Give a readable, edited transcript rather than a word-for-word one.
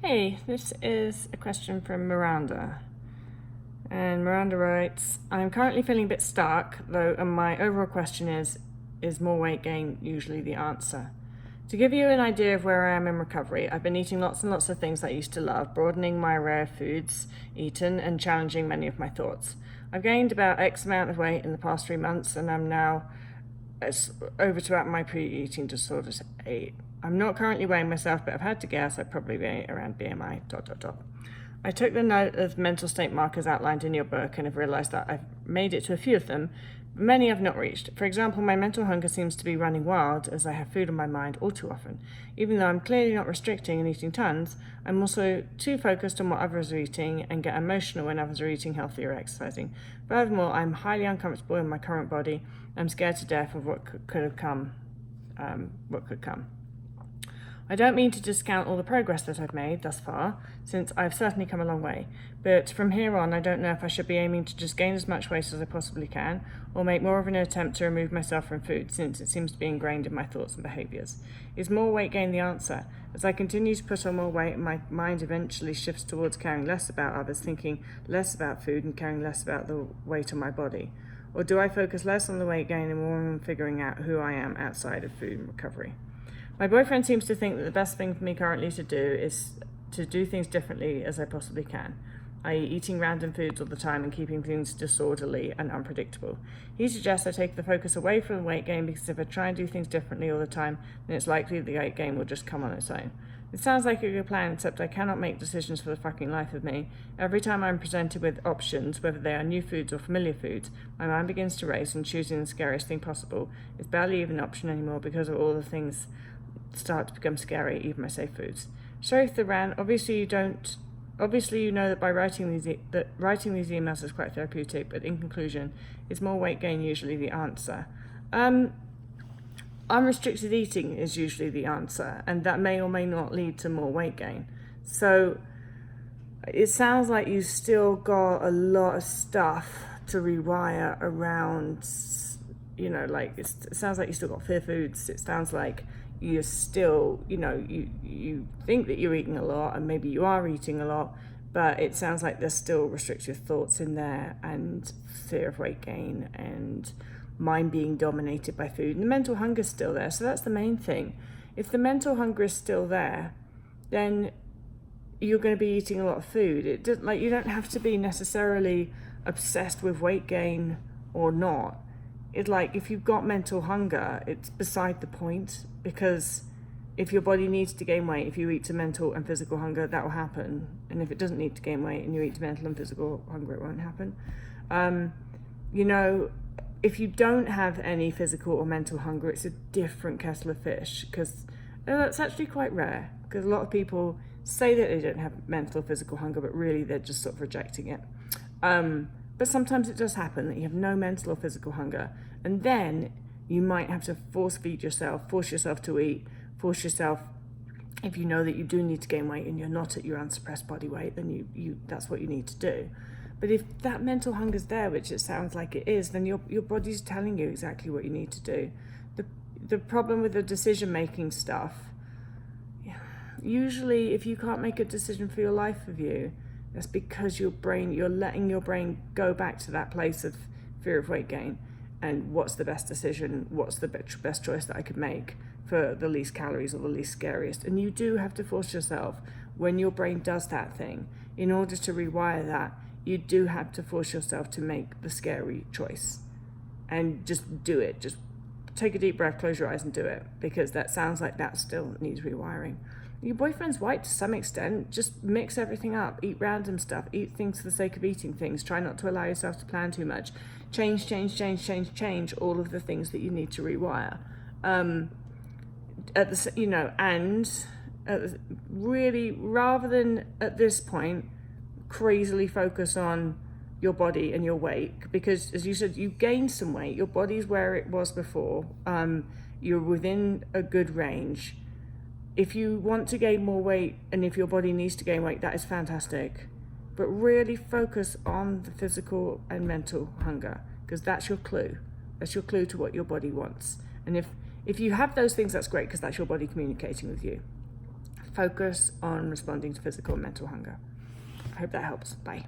Hey, this is a question from Miranda. And Miranda writes, I'm currently feeling a bit stuck, though, and my overall question is more weight gain usually the answer? To give you an idea of where I am in recovery, I've been eating lots and lots of things I used to love, broadening my array of foods eaten and challenging many of my thoughts. I've gained about X amount of weight in the past 3 months, and I'm now over to at my pre-eating disorder state. I'm not currently weighing myself, but I've had to guess I'd probably be around BMI ... I took the note of mental state markers outlined in your book and have realised that I've made it to a few of them, but many I've not reached. For example, my mental hunger seems to be running wild as I have food on my mind all too often. Even though I'm clearly not restricting and eating tons, I'm also too focused on what others are eating and get emotional when others are eating healthy or exercising. Furthermore, I'm highly uncomfortable in my current body. I'm scared to death of what could come. I don't mean to discount all the progress that I've made thus far, since I've certainly come a long way, but from here on I don't know if I should be aiming to just gain as much weight as I possibly can, or make more of an attempt to remove myself from food, since it seems to be ingrained in my thoughts and behaviours. Is more weight gain the answer? As I continue to put on more weight, my mind eventually shifts towards caring less about others, thinking less about food and caring less about the weight on my body. Or do I focus less on the weight gain and more on figuring out who I am outside of food and recovery? My boyfriend seems to think that the best thing for me currently to do is to do things differently as I possibly can, i.e. eating random foods all the time and keeping things disorderly and unpredictable. He suggests I take the focus away from the weight gain because if I try and do things differently all the time, then it's likely the weight gain will just come on its own. It sounds like a good plan, except I cannot make decisions for the fucking life of me. Every time I'm presented with options, whether they are new foods or familiar foods, my mind begins to race and choosing the scariest thing possible is barely even an option anymore because of all the things start to become scary, even my safe foods. Sorry for the rant. Obviously you know that by writing these emails is quite therapeutic, but in conclusion, is more weight gain usually the answer? Unrestricted eating is usually the answer, and that may or may not lead to more weight gain. So it sounds like you've still got a lot of stuff to rewire around, it sounds like you still got fear foods. It sounds like you're still, you think that you're eating a lot, and maybe you are eating a lot, but it sounds like there's still restrictive thoughts in there and fear of weight gain and mind being dominated by food. And the mental hunger is still there, so that's the main thing. If the mental hunger is still there, then you're going to be eating a lot of food. You don't have to be necessarily obsessed with weight gain or not. If you've got mental hunger, it's beside the point, because if your body needs to gain weight, if you eat to mental and physical hunger, that will happen. And if it doesn't need to gain weight and you eat to mental and physical hunger, it won't happen. If you don't have any physical or mental hunger, it's a different kettle of fish, because that's actually quite rare, because a lot of people say that they don't have mental or physical hunger, but really they're just sort of rejecting it. But sometimes it does happen that you have no mental or physical hunger, and then you might have to force yourself to eat, if you know that you do need to gain weight and you're not at your unsuppressed body weight, then you that's what you need to do. But if that mental hunger is there, which it sounds like it is, then your body's telling you exactly what you need to do. The problem with the decision-making stuff, usually if you can't make a decision for your life of you, that's because you're letting your brain go back to that place of fear of weight gain and what's the best decision, what's the best choice that I could make for the least calories or the least scariest. And you do have to force yourself, when your brain does that thing, in order to rewire that, you do have to force yourself to make the scary choice. And just do it. Just take a deep breath, close your eyes and do it, because that sounds like that still needs rewiring. Your boyfriend's right to some extent. Just mix everything up. Eat random stuff. Eat things for the sake of eating things. Try not to allow yourself to plan too much. Change all of the things that you need to rewire. Really, rather than at this point crazily focus on your body and your weight, because as you said, you gained some weight. Your body's where it was before. You're within a good range. If you want to gain more weight and if your body needs to gain weight, that is fantastic. But really focus on the physical and mental hunger, because that's your clue. That's your clue to what your body wants. And if you have those things, that's great, because that's your body communicating with you. focus on responding to physical and mental hunger. I hope that helps. Bye.